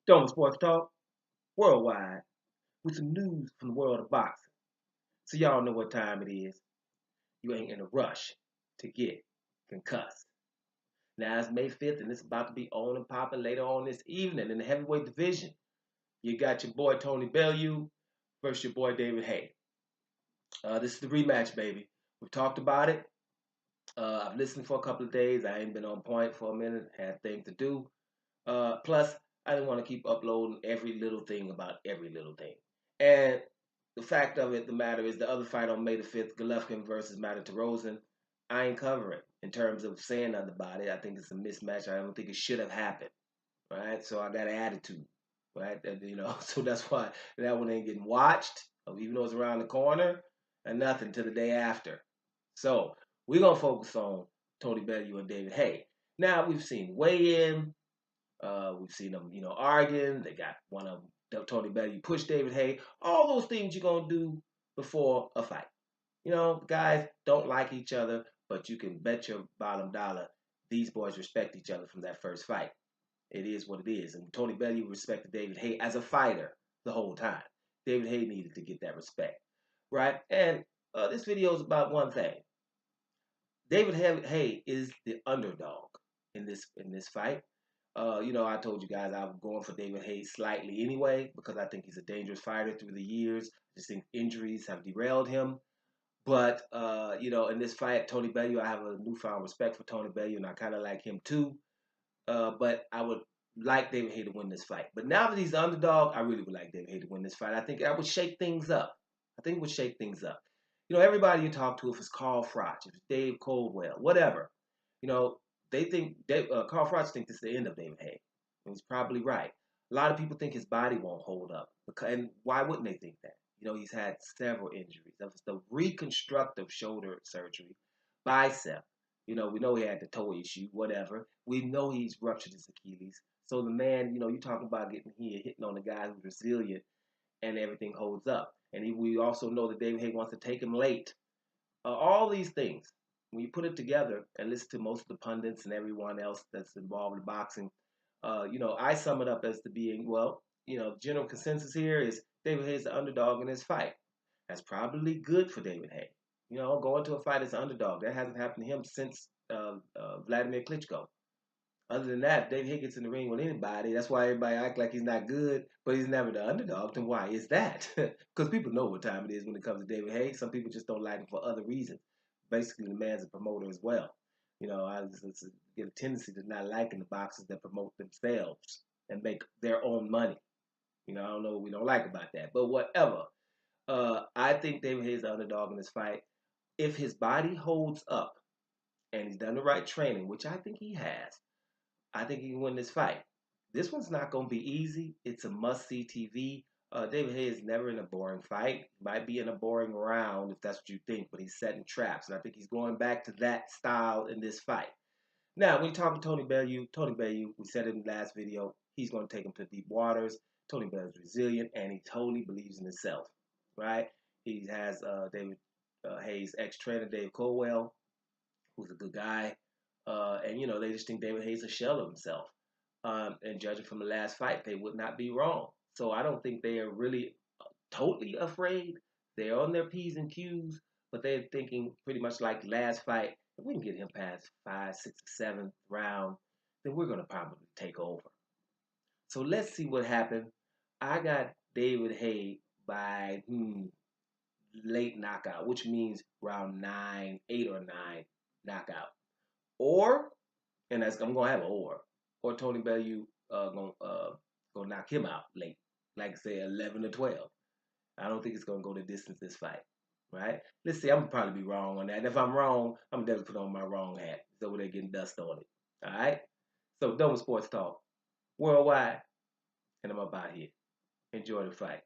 Dome Sports Talk worldwide with some news from the world of boxing. So y'all know what time it is. You ain't in a rush to get concussed. Now it's May 5th and it's about to be on and popping later on this evening in the heavyweight division. You got your boy Tony Bellew versus your boy David Haye. This is the rematch, baby. We've talked about it. I've listened for a couple of days. I ain't been on point for a minute. Had things to do. Plus, I didn't want to keep uploading every little thing about every little thing. And the fact of it, the matter is, the other fight on May the 5th, Golovkin versus Rosen, I ain't covering in terms of saying nothing about it. I think it's a mismatch. I don't think it should have happened, right? So I got an attitude, right? So that's why that one ain't getting watched, even though it's around the corner, and nothing to the day after. So we're gonna focus on Tony Bellew and David Haye. Now we've seen weigh-in. We've seen them, arguing. They got one of them, Tony Bellew push David Haye. All those things you're gonna do before a fight. Guys don't like each other, but you can bet your bottom dollar these boys respect each other from that first fight. It is what it is, and Tony Bellew respected David Haye as a fighter the whole time. David Haye needed to get that respect, right? And this video is about one thing. David Haye is the underdog in this fight. I told you guys I'm going for David Haye slightly anyway because I think he's a dangerous fighter through the years. I just think injuries have derailed him. But in this fight, Tony Bellew, I have a newfound respect for Tony Bellew, and I kind of like him too. But I would like David Haye to win this fight. But now that he's the underdog, I really would like David Haye to win this fight. I think that would shake things up. I think it would shake things up. Everybody you talk to, if it's Carl Froch, if it's Dave Coldwell, whatever, they think Carl Froch thinks this is the end of David Haye. And he's probably right. A lot of people think his body won't hold up. And why wouldn't they think that? He's had several injuries. That was the reconstructive shoulder surgery, bicep. We know he had the toe issue, whatever. We know he's ruptured his Achilles. So the man, you talking about getting here, hitting on a guy who's resilient and everything holds up. And we also know that David Haye wants to take him late. All these things, when you put it together and listen to most of the pundits and everyone else that's involved in boxing, I sum it up as to being, general consensus here is David Haye's the underdog in this fight. That's probably good for David Haye. Going to a fight as an underdog. That hasn't happened to him since Vladimir Klitschko. Other than that, David Haye gets in the ring with anybody. That's why everybody act like he's not good, but he's never the underdog. Then why is that? Because people know what time it is when it comes to David Haye. Some people just don't like him for other reasons. Basically, the man's a promoter as well. I just get a tendency to not liking the boxers that promote themselves and make their own money. I don't know what we don't like about that, but whatever. I think David Haye is the underdog in this fight. If his body holds up and he's done the right training, which I think he has, I think he can win this fight. This one's not going to be easy. It's a must-see TV. David Haye is never in a boring fight. He might be in a boring round if that's what you think, but he's setting traps, and I think he's going back to that style in this fight. Now, when you talk to Tony Bellew, we said it in the last video, he's going to take him to deep waters. Tony Bellew's resilient, and he totally believes in himself, right? He has David Haye's ex-trainer, Dave Colwell, who's a good guy. And they just think David Haye's a shell of himself. And judging from the last fight, they would not be wrong. So I don't think they are really totally afraid. They're on their P's and Q's, but they're thinking pretty much like last fight. If we can get him past 5, 6, 7th round, then we're going to probably take over. So let's see what happened. I got David Haye by late knockout, which means round 9, 8 or 9 knockout. Or, and I'm going to have an or Tony Bellew going to knock him out late, like say 11 or 12. I don't think it's going to go the distance this fight, right? Let's see, I'm going to probably be wrong on that. And if I'm wrong, I'm definitely put on my wrong hat. So they're getting dust on it, all right? So, Dome Sports Talk, worldwide, and I'm about here. Enjoy the fight.